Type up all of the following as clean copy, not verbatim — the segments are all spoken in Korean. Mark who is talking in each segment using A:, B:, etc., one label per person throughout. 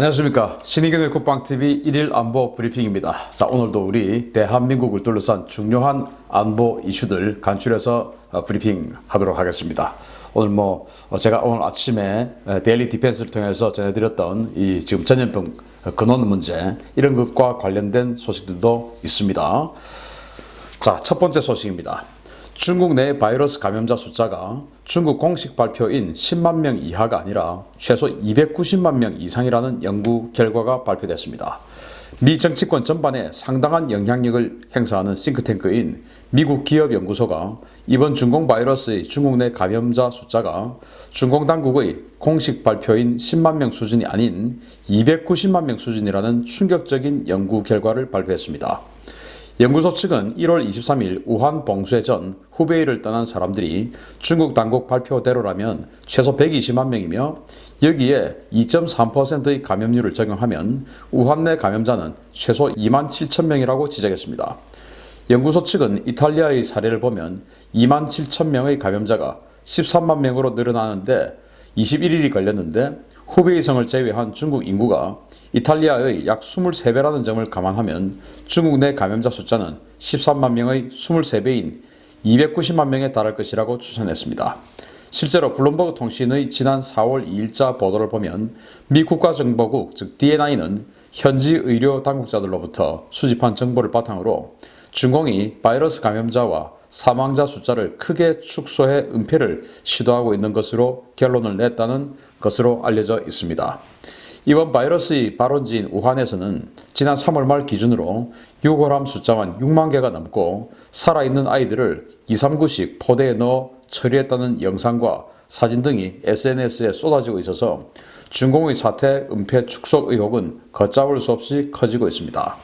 A: 안녕하십니까. 신의균의 국방TV 1일 안보 브리핑입니다. 자, 오늘도 우리 대한민국을 둘러싼 중요한 안보 이슈들 간추려서 브리핑 하도록 하겠습니다. 오늘 제가 오늘 아침에 데일리 디펜스를 통해서 전해드렸던 이 지금 전염병 근원 문제 이런 것과 관련된 소식들도 있습니다. 자, 첫 번째 소식입니다. 중국 내 바이러스 감염자 숫자가 중국 공식 발표인 10만 명 이하가 아니라 최소 290만 명 이상이라는 연구 결과가 발표됐습니다. 미 정치권 전반에 상당한 영향력을 행사하는 싱크탱크인 미국 기업연구소가 이번 중공 바이러스의 중국 내 감염자 숫자가 중공 당국의 공식 발표인 10만 명 수준이 아닌 290만 명 수준이라는 충격적인 연구 결과를 발표했습니다. 연구소 측은 1월 23일 우한 봉쇄 전 후베이를 떠난 사람들이 중국 당국 발표대로라면 최소 120만 명이며 여기에 2.3%의 감염률을 적용하면 우한 내 감염자는 최소 2만 7천 명이라고 지적했습니다. 연구소 측은 이탈리아의 사례를 보면 2만 7천 명의 감염자가 13만 명으로 늘어나는데 21일이 걸렸는데 후베이성을 제외한 중국 인구가 이탈리아의 약 23배라는 점을 감안하면 중국 내 감염자 숫자는 13만 명의 23배인 290만 명에 달할 것이라고 추산했습니다. 실제로 블룸버그 통신의 지난 4월 2일자 보도를 보면 미 국가정보국 즉 DNI는 현지 의료 당국자들로부터 수집한 정보를 바탕으로 중공이 바이러스 감염자와 사망자 숫자를 크게 축소해 은폐를 시도하고 있는 것으로 결론을 냈다는 것으로 알려져 있습니다. 이번 바이러스의 발원지인 우한에서는 지난 3월 말 기준으로 유골암 숫자만 6만 개가 넘고 살아있는 아이들을 2~3구씩 포대에 넣어 처리했다는 영상과 사진 등이 SNS에 쏟아지고 있어서 중공의 사태 은폐 축소 의혹은 걷잡을 수 없이 커지고 있습니다.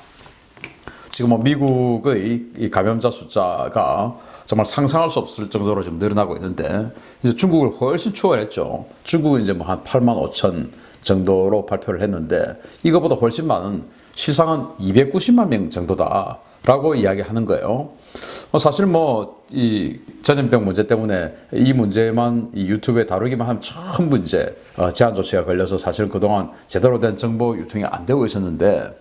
A: 지금 미국의 이 감염자 숫자가 정말 상상할 수 없을 정도로 좀 늘어나고 있는데 이제 중국을 훨씬 추월했죠. 중국은 이제 한 8만 5천 정도로 발표를 했는데 이거보다 훨씬 많은 실상은 290만 명 정도다라고 이야기하는 거예요. 사실 이 전염병 문제 때문에 이 문제만 이 유튜브에 다루기만 하면 전부 이제 제한 조치가 걸려서 사실 그동안 제대로 된 정보 유통이 안 되고 있었는데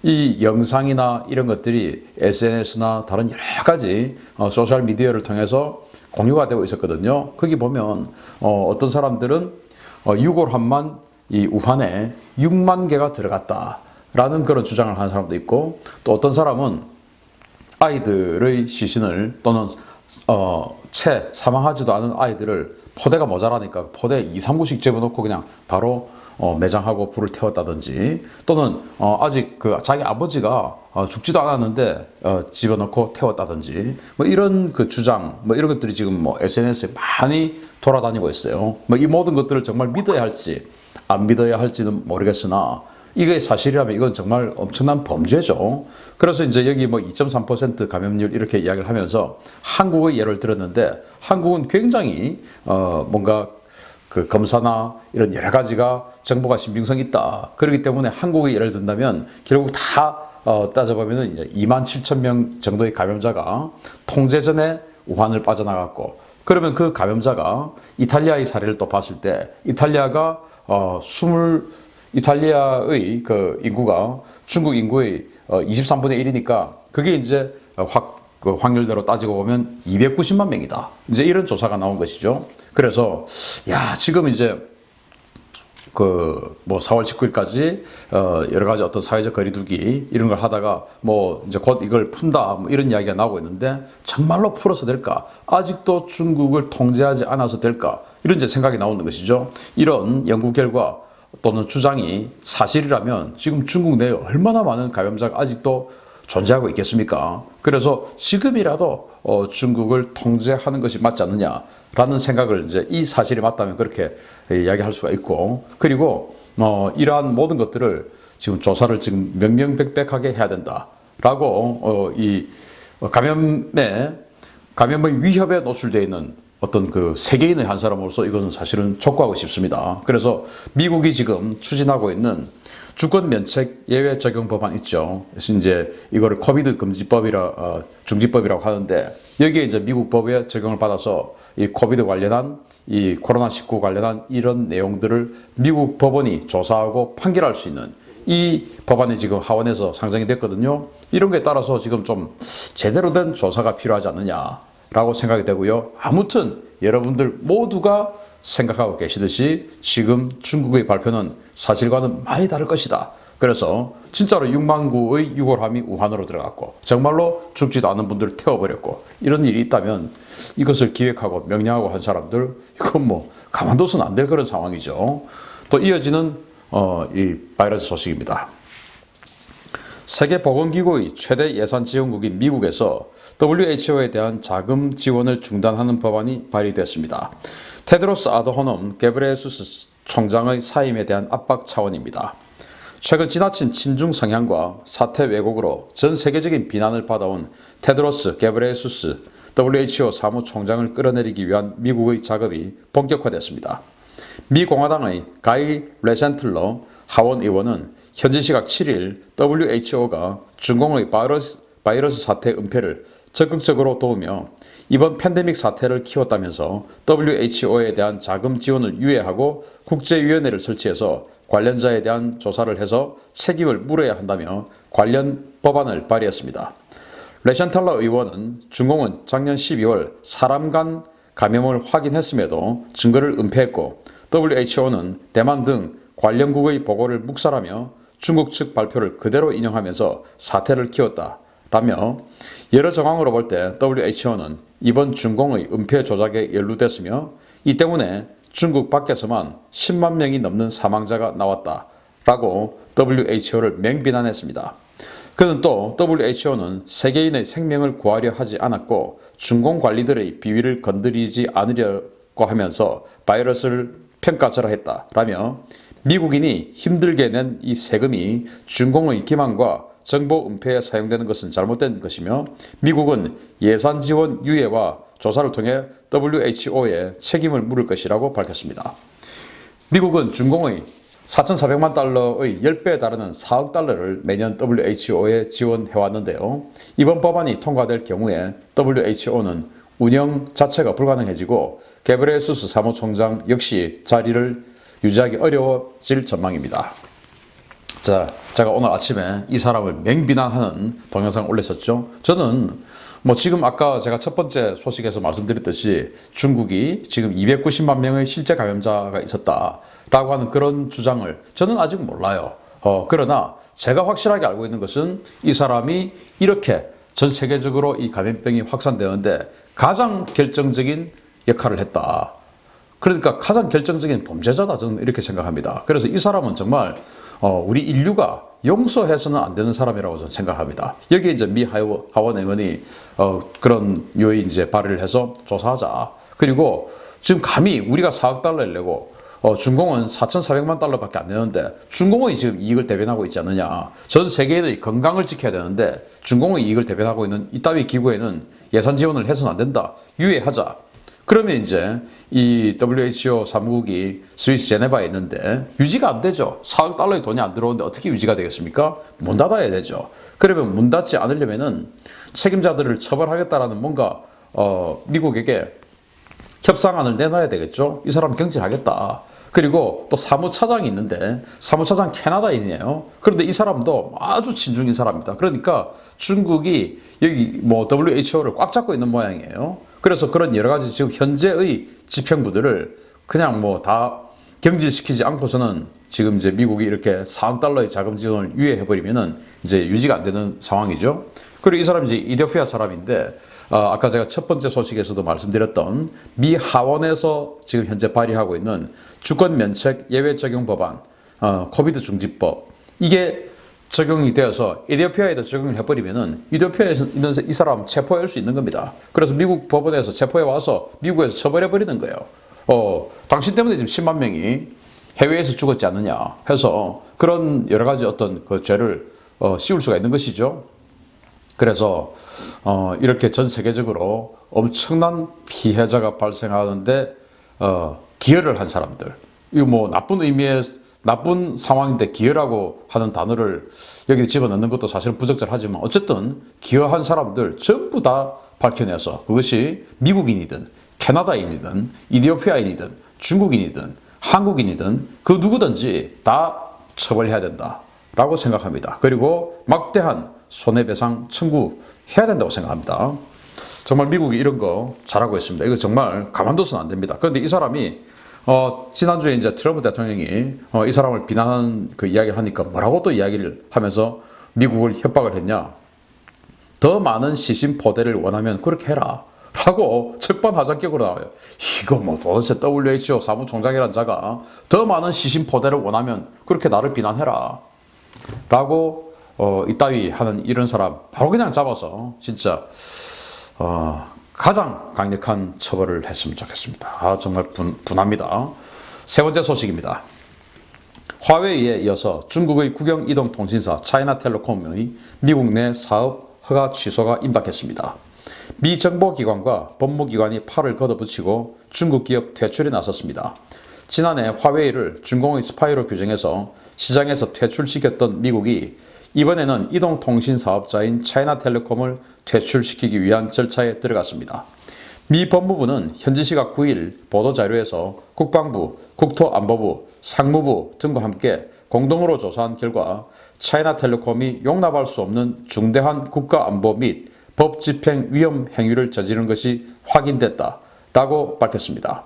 A: 이 영상이나 이런 것들이 SNS나 다른 여러 가지 소셜 미디어를 통해서 공유가 되고 있었거든요. 거기 보면 어떤 사람들은 유골함만 이 우한에 6만 개가 들어갔다라는 그런 주장을 하는 사람도 있고 또 어떤 사람은 아이들의 시신을 또는 채 사망하지도 않은 아이들을 포대가 모자라니까 포대에 2~3구씩 집어넣고 그냥 바로 매장하고 불을 태웠다든지 또는 아직 그 자기 아버지가 죽지도 않았는데 집어넣고 태웠다든지 이런 그 주장 이런 것들이 지금 SNS에 많이 돌아다니고 있어요. 이 모든 것들을 정말 믿어야 할지 안 믿어야 할지는 모르겠으나 이게 사실이라면 이건 정말 엄청난 범죄죠. 그래서 이제 여기 2.3% 감염률 이렇게 이야기를 하면서 한국의 예를 들었는데 한국은 굉장히 뭔가 그 검사나 이런 여러 가지가 정보가 신빙성이 있다. 그렇기 때문에 한국의 예를 든다면 결국 다 따져보면 이제 2만 7천 명 정도의 감염자가 통제 전에 우한을 빠져나갔고 그러면 그 감염자가 이탈리아의 사례를 또 봤을 때 이탈리아가 이탈리아의 그 인구가 중국 인구의 23분의 1이니까 그게 이제 그 확률대로 따지고 보면 290만 명이다. 이제 이런 조사가 나온 것이죠. 그래서 지금 이제 4월 19일까지 여러 가지 어떤 사회적 거리두기 이런 걸 하다가 이제 곧 이걸 푼다 이런 이야기가 나오고 있는데 정말로 풀어서 될까? 아직도 중국을 통제하지 않아서 될까? 이런 이제 생각이 나오는 것이죠. 이런 연구 결과 또는 주장이 사실이라면 지금 중국 내에 얼마나 많은 감염자가 아직도 존재하고 있겠습니까? 그래서 지금이라도 중국을 통제하는 것이 맞지 않느냐라는 생각을 이제 이 사실이 맞다면 그렇게 이야기할 수가 있고 그리고 이러한 모든 것들을 지금 조사를 지금 명명백백하게 해야 된다라고 이 감염의 위협에 노출되어 있는 어떤 그 세계인의 한 사람으로서 이것은 사실은 촉구하고 싶습니다. 그래서 미국이 지금 추진하고 있는 주권 면책 예외 적용 법안 있죠. 그래서 이제 이거를 코비드 중지법이라고 하는데 여기에 이제 미국 법에 적용을 받아서 이 코비드 관련한 이 코로나19 관련한 이런 내용들을 미국 법원이 조사하고 판결할 수 있는 이 법안이 지금 하원에서 상정이 됐거든요. 이런 거에 따라서 지금 좀 제대로 된 조사가 필요하지 않느냐라고 생각이 되고요. 아무튼 여러분들 모두가 생각하고 계시듯이 지금 중국의 발표는 사실과는 많이 다를 것이다. 그래서 진짜로 6만 구의 유골함이 우한으로 들어갔고 정말로 죽지도 않은 분들을 태워버렸고 이런 일이 있다면 이것을 기획하고 명령하고 한 사람들 이건 뭐 가만둬서는 안 될 그런 상황이죠. 또 이어지는 이 바이러스 소식입니다. 세계보건기구의 최대 예산 지원국인 미국에서 WHO에 대한 자금 지원을 중단하는 법안이 발의됐습니다. 테드로스 아드하놈 게브레예수스 총장의 사임에 대한 압박 차원입니다. 최근 지나친 친중 성향과 사태 왜곡으로 전 세계적인 비난을 받아온 테드로스 게브레예수스 WHO 사무총장을 끌어내리기 위한 미국의 작업이 본격화됐습니다. 미 공화당의 가이 레센틀러 하원 의원은 현지 시각 7일 WHO가 중공의 바이러스 사태 은폐를 적극적으로 도우며 이번 팬데믹 사태를 키웠다면서 WHO에 대한 자금 지원을 유예하고 국제위원회를 설치해서 관련자에 대한 조사를 해서 책임을 물어야 한다며 관련 법안을 발의했습니다. 레션탈러 의원은 중공은 작년 12월 사람 간 감염을 확인했음에도 증거를 은폐했고 WHO는 대만 등 관련국의 보고를 묵살하며 중국 측 발표를 그대로 인용하면서 사태를 키웠다라며 여러 정황으로 볼 때 WHO는 이번 중공의 은폐 조작에 연루됐으며 이 때문에 중국 밖에서만 10만 명이 넘는 사망자가 나왔다라고 WHO를 맹비난했습니다. 그는 또 WHO는 세계인의 생명을 구하려 하지 않았고 중공 관리들의 비위를 건드리지 않으려고 하면서 바이러스를 평가절하했다라며 미국인이 힘들게 낸 이 세금이 중공의 기만과 정보 은폐에 사용되는 것은 잘못된 것이며 미국은 예산 지원 유예와 조사를 통해 WHO에 책임을 물을 것이라고 밝혔습니다. 미국은 중공의 4,400만 달러의 10배에 달하는 4억 달러를 매년 WHO에 지원해왔는데요. 이번 법안이 통과될 경우에 WHO는 운영 자체가 불가능해지고 게브레예수스 사무총장 역시 자리를 유지하기 어려워질 전망입니다. 자, 제가 오늘 아침에 이 사람을 맹비난하는 동영상을 올렸었죠. 저는 지금 아까 제가 첫 번째 소식에서 말씀드렸듯이 중국이 지금 290만 명의 실제 감염자가 있었다라고 하는 그런 주장을 저는 아직 몰라요. 그러나 제가 확실하게 알고 있는 것은 이 사람이 이렇게 전 세계적으로 이 감염병이 확산되는데 가장 결정적인 역할을 했다. 그러니까 가장 결정적인 범죄자다 저는 이렇게 생각합니다. 그래서 이 사람은 정말 우리 인류가 용서해서는 안 되는 사람이라고 저는 생각합니다. 여기에 이제 미 하원 의원이 그런 요의 이제 발의를 해서 조사하자. 그리고 지금 감히 우리가 4억 달러를 내고 중공은 4,400만 달러밖에 안 내는데 중공의 지금 이익을 대변하고 있지 않느냐. 전 세계인의 건강을 지켜야 되는데 중공의 이익을 대변하고 있는 이따위 기구에는 예산 지원을 해서는 안 된다. 유예하자. 그러면 이제 이 WHO 사무국이 스위스 제네바에 있는데 유지가 안 되죠. 4억 달러의 돈이 안 들어오는데 어떻게 유지가 되겠습니까? 문 닫아야 되죠. 그러면 문 닫지 않으려면은 책임자들을 처벌하겠다라는 뭔가 미국에게 협상안을 내놔야 되겠죠. 이 사람 경질하겠다. 그리고 또 사무차장이 있는데 사무차장 캐나다인이에요. 그런데 이 사람도 아주 친중인 사람입니다. 그러니까 중국이 여기 WHO를 꽉 잡고 있는 모양이에요. 그래서 그런 여러 가지 지금 현재의 집행부들을 그냥 다 경질시키지 않고서는 지금 이제 미국이 이렇게 4억 달러의 자금 지원을 유예해버리면은 이제 유지가 안 되는 상황이죠. 그리고 이 사람이 이제 이디오피아 사람인데 아까 제가 첫 번째 소식에서도 말씀드렸던 미 하원에서 지금 현재 발의하고 있는 주권 면책 예외 적용 법안, 코비드 중지법 이게 적용이 되어서 이디오피아에도 적용을 해버리면은 이디오피아에 있는 이 사람 체포할 수 있는 겁니다. 그래서 미국 법원에서 체포해 와서 미국에서 처벌해버리는 거예요. 당신 때문에 지금 10만 명이 해외에서 죽었지 않느냐 해서 그런 여러 가지 어떤 그 죄를 씌울 수가 있는 것이죠. 그래서 이렇게 전 세계적으로 엄청난 피해자가 발생하는데 기여를 한 사람들, 이거 뭐 나쁜 의미의 나쁜 상황인데 기여라고 하는 단어를 여기 집어넣는 것도 사실은 부적절하지만 어쨌든 기여한 사람들 전부 다 밝혀내서 그것이 미국인이든 캐나다인이든 이디오피아인이든 중국인이든 한국인이든 그 누구든지 다 처벌해야 된다라고 생각합니다. 그리고 막대한 손해배상 청구해야 된다고 생각합니다. 정말 미국이 이런 거 잘하고 있습니다. 이거 정말 가만둬서는 안 됩니다. 그런데 이 사람이 지난주에 이제 트럼프 대통령이 이 사람을 비난하는 그 이야기를 하니까 뭐라고 또 이야기를 하면서 미국을 협박을 했냐? 더 많은 시신포대를 원하면 그렇게 해라 라고 적반하장격으로 나와요. 이거 뭐 도대체 WHO 사무총장이란 자가 더 많은 시신포대를 원하면 그렇게 나를 비난해라 라고 이따위 하는 이런 사람 바로 그냥 잡아서 진짜 가장 강력한 처벌을 했으면 좋겠습니다. 정말 분합니다. 세 번째 소식입니다. 화웨이에 이어서 중국의 국영이동통신사 차이나텔레콤의 미국 내 사업 허가 취소가 임박했습니다. 미 정보기관과 법무기관이 팔을 걷어붙이고 중국 기업 퇴출에 나섰습니다. 지난해 화웨이를 중공의 스파이로 규정해서 시장에서 퇴출시켰던 미국이 이번에는 이동통신 사업자인 차이나텔레콤을 퇴출시키기 위한 절차에 들어갔습니다. 미 법무부는 현지 시각 9일 보도자료에서 국방부, 국토안보부, 상무부 등과 함께 공동으로 조사한 결과 차이나텔레콤이 용납할 수 없는 중대한 국가안보 및 법집행 위험 행위를 저지른 것이 확인됐다라고 밝혔습니다.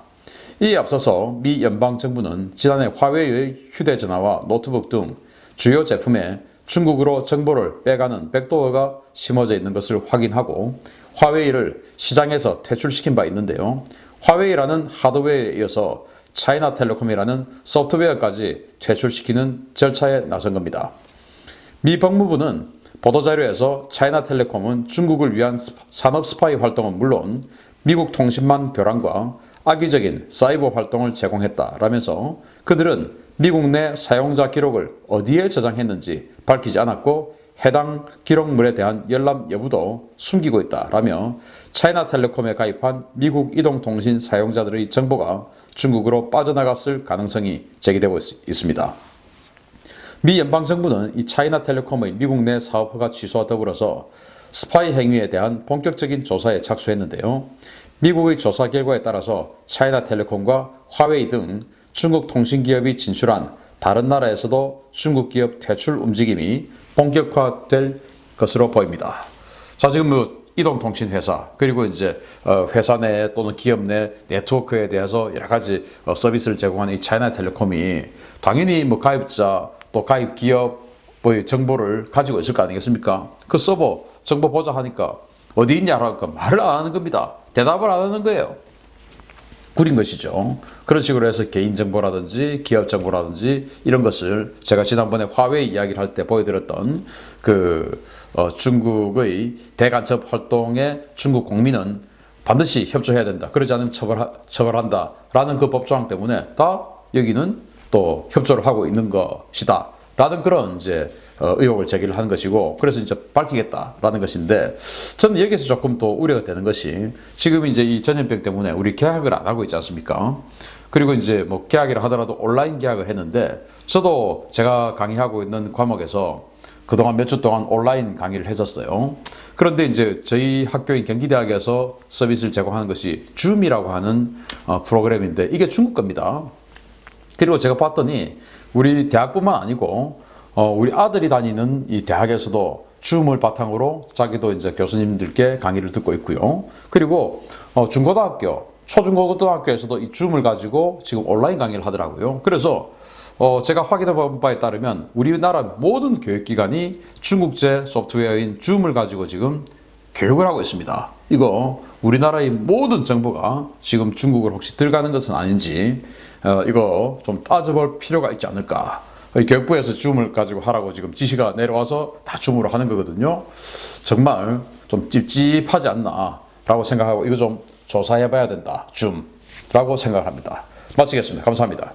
A: 이에 앞서서 미 연방정부는 지난해 화웨이의 휴대전화와 노트북 등 주요 제품에 중국으로 정보를 빼가는 백도어가 심어져 있는 것을 확인하고 화웨이를 시장에서 퇴출시킨 바 있는데요. 화웨이라는 하드웨어에 이어서 차이나텔레콤이라는 소프트웨어까지 퇴출시키는 절차에 나선 겁니다. 미 법무부는 보도자료에서 차이나텔레콤은 중국을 위한 산업 스파이 활동은 물론 미국 통신망 교란과 악의적인 사이버 활동을 제공했다라면서 그들은 미국 내 사용자 기록을 어디에 저장했는지 밝히지 않았고 해당 기록물에 대한 열람 여부도 숨기고 있다라며 차이나텔레콤에 가입한 미국 이동통신 사용자들의 정보가 중국으로 빠져나갔을 가능성이 제기되고 있습니다. 미 연방정부는 이 차이나텔레콤의 미국 내 사업 허가 취소와 더불어서 스파이 행위에 대한 본격적인 조사에 착수했는데요. 미국의 조사 결과에 따라서 차이나텔레콤과 화웨이 등 중국 통신기업이 진출한 다른 나라에서도 중국 기업 퇴출 움직임이 본격화될 것으로 보입니다. 자, 지금 뭐 이동통신 회사 그리고 이제 회사 내 또는 기업 내 네트워크에 대해서 여러 가지 서비스를 제공하는 이 차이나텔레콤이 당연히 뭐 가입자 또 가입 기업의 정보를 가지고 있을 거 아니겠습니까? 그 서버 정보 보자 하니까 어디 있냐라니까 말을 안 하는 겁니다. 대답을 안 하는 거예요. 구린 것이죠. 그런 식으로 해서 개인정보라든지 기업정보라든지 이런 것을 제가 지난번에 화웨이 이야기를 할 때 보여드렸던 중국의 대간첩 활동에 중국 국민은 반드시 협조해야 된다. 그러지 않으면 처벌한다라는 그 법조항 때문에 다 여기는 또 협조를 하고 있는 것이다. 라는 그런 이제 의혹을 제기를 한 것이고 그래서 이제 밝히겠다라는 것인데 저는 여기서 조금 더 우려가 되는 것이 지금 이제 이 전염병 때문에 우리 개학을 안 하고 있지 않습니까? 그리고 이제 뭐 개학이라 하더라도 온라인 개학을 했는데 저도 제가 강의하고 있는 과목에서 그동안 몇 주 동안 온라인 강의를 했었어요. 그런데 이제 저희 학교인 경기대학에서 서비스를 제공하는 것이 줌이라고 하는 프로그램인데 이게 중국 겁니다. 그리고 제가 봤더니 우리 대학뿐만 아니고 우리 아들이 다니는 이 대학에서도 줌을 바탕으로 자기도 이제 교수님들께 강의를 듣고 있고요. 그리고 중고등학교, 초중고등학교에서도 이 줌을 가지고 지금 온라인 강의를 하더라고요. 그래서 제가 확인해 본 바에 따르면 우리나라 모든 교육기관이 중국제 소프트웨어인 줌을 가지고 지금 교육을 하고 있습니다. 이거 우리나라의 모든 정보가 지금 중국을 혹시 들어가는 것은 아닌지 이거 좀 따져볼 필요가 있지 않을까. 교육부에서 줌을 가지고 하라고 지금 지시가 내려와서 다 줌으로 하는 거거든요. 정말 좀 찝찝하지 않나 라고 생각하고 이거 좀 조사해 봐야 된다. 줌 라고 생각합니다. 마치겠습니다. 감사합니다.